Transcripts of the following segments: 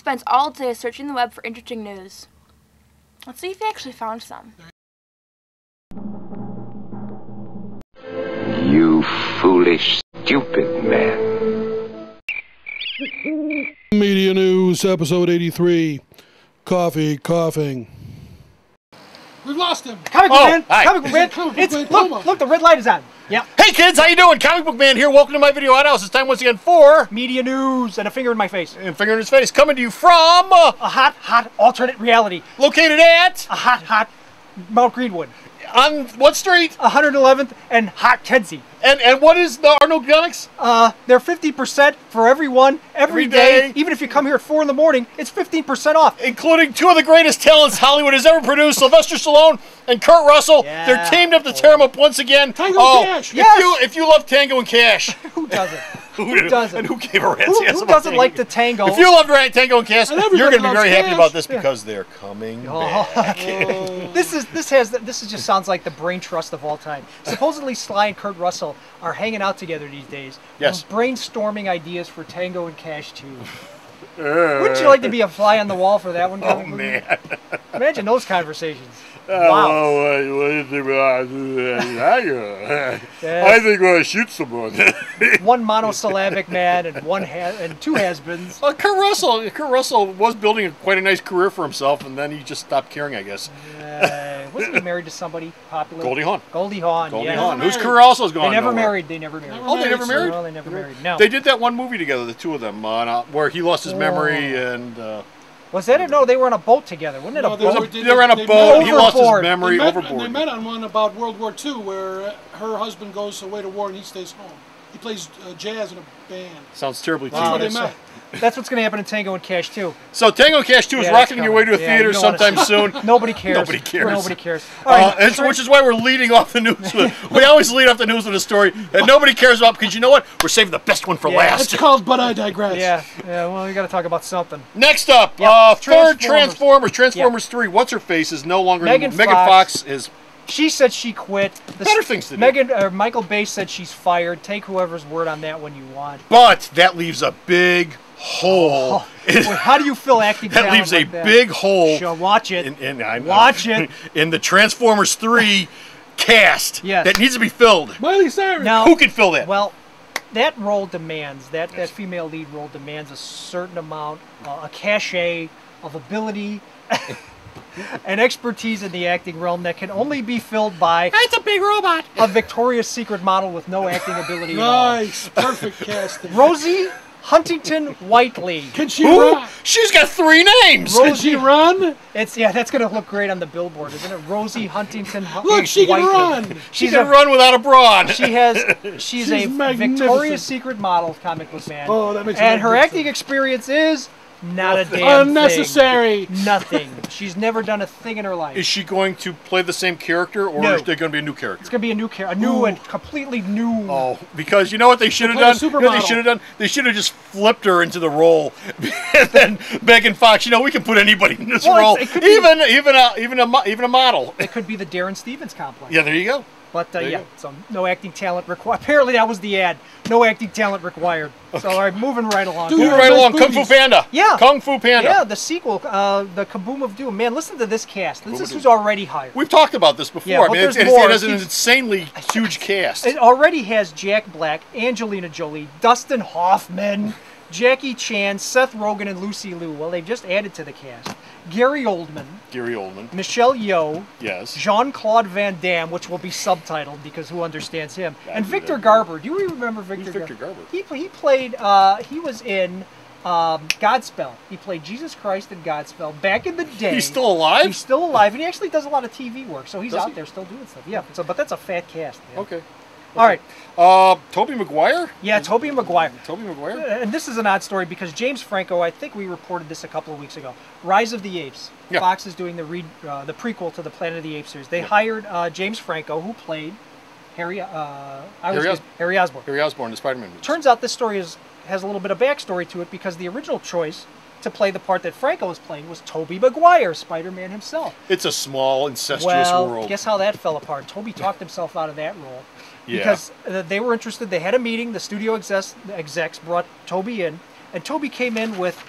spends all day searching the web for interesting news. Let's see if he actually found some. You foolish, stupid man. Media News, episode 83. Coffee coughing. We've lost him. Comic Book Man. Hi. Comic Book Man. Look, the red light is on. Yep. Hey kids, how you doing? Comic Book Man here. Welcome to my video house. It's time once again for Media News and a finger in my face. and finger in his face, coming to you from A hot alternate reality. located at A hot Mount Greenwood. on what street? 111th and Hot Kedzie. And what is the Arnold Comics? They're 50% for everyone, every day. Even if you come here at 4 in the morning, it's 15% off. Including two of the greatest talents Hollywood has ever produced, Sylvester Stallone and Kurt Russell. Yeah. They're teamed up to tear them up once again. Tango and Cash. If you love Tango and Cash. Who doesn't? Who doesn't? And who gave a rat's Who ass about doesn't Tango? like the tango? If you love Tango and Cash, And you're everybody going to be loves very happy Cash. about this because they're coming back. This just sounds like the brain trust of all time. Supposedly Sly and Kurt Russell are hanging out together these days. Yes. Brainstorming ideas for Tango and Cash 2. Wouldn't you like to be a fly on the wall for that one? Oh, man. Imagine those conversations. Wow. What do you think about I think we'll shoot someone. One monosyllabic man and two has-beens. Kurt Russell was building quite a nice career for himself, and then he just stopped caring, I guess. Wasn't he married to somebody popular? Goldie Hawn. Goldie Hawn, Goldie yeah. Hawn, whose career also has gone They never nowhere. married. They never married. Oh, they never married? No, they never married. No. They did that one movie together, the two of them, where he lost his memory and... Was that it? No, they were on a boat together. Wasn't it No, a they boat? were- they were on a they boat, met he lost his overboard. memory They overboard. met on one about World War II where her husband goes away to war and he stays home. He plays jazz in a band. Sounds terribly That's where tedious. they met. That's what's going to happen in Tango and Cash 2. So Tango and Cash 2 is Yeah, rocking that's your way to a coming. Yeah, theater you don't wanna sometime see- soon. Nobody cares. Nobody cares. Nobody cares. All right, Which is why we're leading off the news. We always lead off the news with a story that nobody cares about because you know what? We're saving the best one for Yeah. last. It's called But I Digress. yeah, well, we got to talk about something. Next up, Yep, third Transformers. Transformers 3. What's her face is no longer Megan Megan Fox. Fox is She said she quit. better things to do. Michael Bay said she's fired. Take whoever's word on that one you want. But that leaves a big hole. Wait, how do you feel acting That talent leaves a like that? big hole. Sure, watch it. Watch it. In the Transformers 3 cast Yes. that needs to be filled. Miley Cyrus. Now, Who can fill that? Well, that role demands, that female lead role demands a certain amount, a cachet of ability and expertise in the acting realm that can only be filled by It's a big robot. a Victoria's Secret model with no acting ability at all. Nice. Perfect casting. Rosie Huntington Whiteley. Can she Who? run? She's got 3 names. Can she run? That's gonna look great on the billboard, isn't it? Rosie Huntington. Look, she can Whiteley. run. She can run without a brawn. She's She's a magnificent. Victoria's Secret model, comic book man. Oh, that makes it And her magnificent. acting experience is not a damn Unnecessary. thing. Nothing. She's never done a thing in her life. Is she going to play the same character, or No. is there going to be a new character? It's gonna be a new character, a new and completely new. Oh, because you know what they should have play a done? You know what they supermodel. should have done? They should have just flipped her into the role. And then Megan Fox, you know, we can put anybody in this Well, role, it could be- even a model. It could be the Darren Stevens complex. Yeah, there you go. But you yeah, go. so no acting talent required. Apparently that was the ad. No acting talent required. So all right, moving right along. Do Moving Yeah, right nice along, Kung Fu movies. Panda. Yeah. Kung Fu Panda. Yeah, the sequel, the Kaboom of Doom. Man, listen to this cast. This is who's already hired. We've talked about this before. Yeah, I but mean, there's it more. has an It's- insanely huge cast. It already has Jack Black, Angelina Jolie, Dustin Hoffman, Jackie Chan, Seth Rogen, and Lucy Liu. Well, they've just added to the cast. Gary Oldman, Gary Oldman. Michelle Yeoh, Yes. Jean-Claude Van Damme, which will be subtitled because who understands him, and do Victor that. Garber. Do you remember Victor? Victor Garber? He played. He was in Godspell. He played Jesus Christ in Godspell back in the day. He's still alive? He's still alive, and he actually does a lot of TV work. So he's Does out he? there still doing stuff. Yeah. So, but that's a fat cast. Man. Okay. All right. Tobey Maguire? Yeah, Tobey Maguire. Tobey Maguire? And this is an odd story because James Franco, I think we reported this a couple of weeks ago. Rise of the Apes. Yeah. Fox is doing the prequel to the Planet of the Apes series. They hired James Franco, who played Harry Osborn. Harry Osborn, the Spider-Man movie. Turns out this story has a little bit of backstory to it because the original choice to play the part that Franco was playing was Tobey Maguire, Spider-Man himself. It's a small, incestuous Well, world. guess how that fell apart. Tobey talked himself out of that role. Yeah. Because they were interested. They had a meeting. The studio execs brought Tobey in. and Toby came in with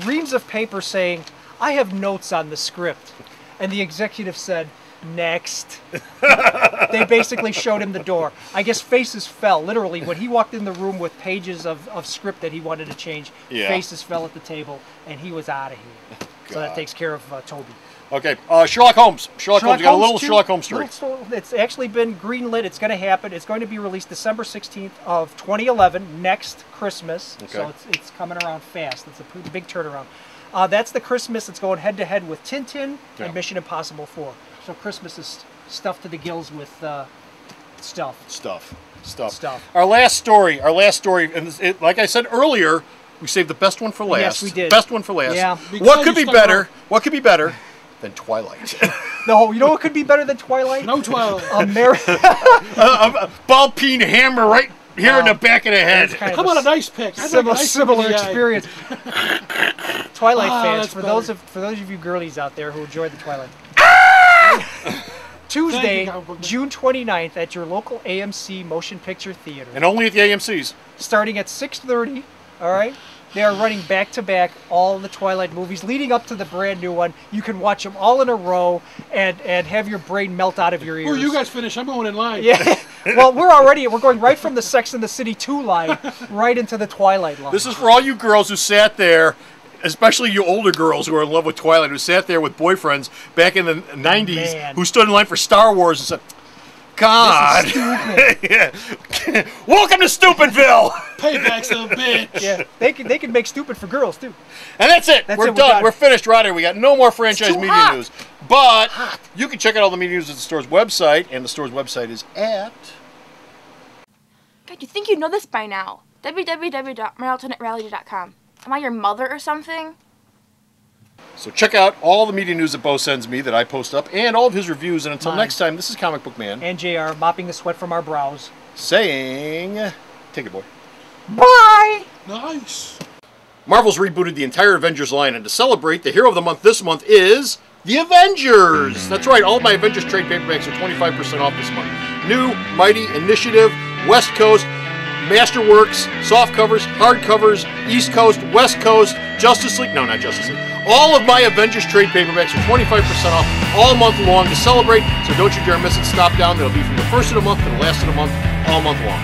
reams of paper saying, "I have notes on the script," and the executive said, "Next." They basically showed him the door. I guess faces fell, literally, when he walked in the room with pages of script that he wanted to change. Yeah. Faces fell at the table, and he was out of here. So that takes care of Toby. Okay, Sherlock Holmes. Sherlock Holmes. You got a little too. Sherlock Holmes story. It's actually been greenlit. It's going to happen. It's going to be released December 16th of 2011, next Christmas. Okay. So it's coming around fast. It's a pretty big turnaround. That's the Christmas that's going head-to-head with Tintin and Mission Impossible 4. So Christmas is stuffed to the gills with stuff. Our last story, and like I said earlier, we saved the best one for last. Yes, we did. Best one for last. Yeah. What could be better? What could be better than Twilight? No, you know what could be better than Twilight? No Twilight. A ball peen hammer right here in the back of the head. How about a nice pick? I'd like a nice Similar pick in the eye. experience. Twilight fans, that's for better. those of you girlies out there who enjoyed the Twilight. Tuesday, Thank you, June 29th at your local AMC Motion Picture Theater. And only at the AMC's. Starting at 6:30, all right? They are running back-to-back all the Twilight movies leading up to the brand new one. You can watch them all in a row and have your brain melt out of your ears. Oh, you guys finish. I'm going in line. Yeah. Well, we're going right from the Sex and the City 2 line right into the Twilight line. This is for all you girls who sat there, especially you older girls who are in love with Twilight, who sat there with boyfriends back in the 90s, Man. who stood in line for Star Wars and said, God. Yeah. Welcome to Stupidville. Payback's a bitch. Yeah, they can make stupid for girls too. And that's it. We're done. We're finished right here. We got no more franchise too media hot. news. But you can check out all the media news at the store's website, and the store's website is at... God, you think you know this by now. www.myalternaterally.com. Am I your mother or something? So check out all the media news that Bo sends me that I post up, and all of his reviews. And until next time, this is Comic Book Man. And JR mopping the sweat from our brows. Saying... Take it, boy. Bye! Nice. Marvel's rebooted the entire Avengers line, and to celebrate, the hero of the month this month is the Avengers. That's right, all of my Avengers trade paperbacks are 25% off this month. New, Mighty, Initiative, West Coast, Masterworks, soft covers, hard covers, East Coast, West Coast, Justice League. No, not Justice League. All of my Avengers trade paperbacks are 25% off all month long to celebrate, so don't you dare miss it. Stop down. They'll be from the first of the month to the last of the month, all month long.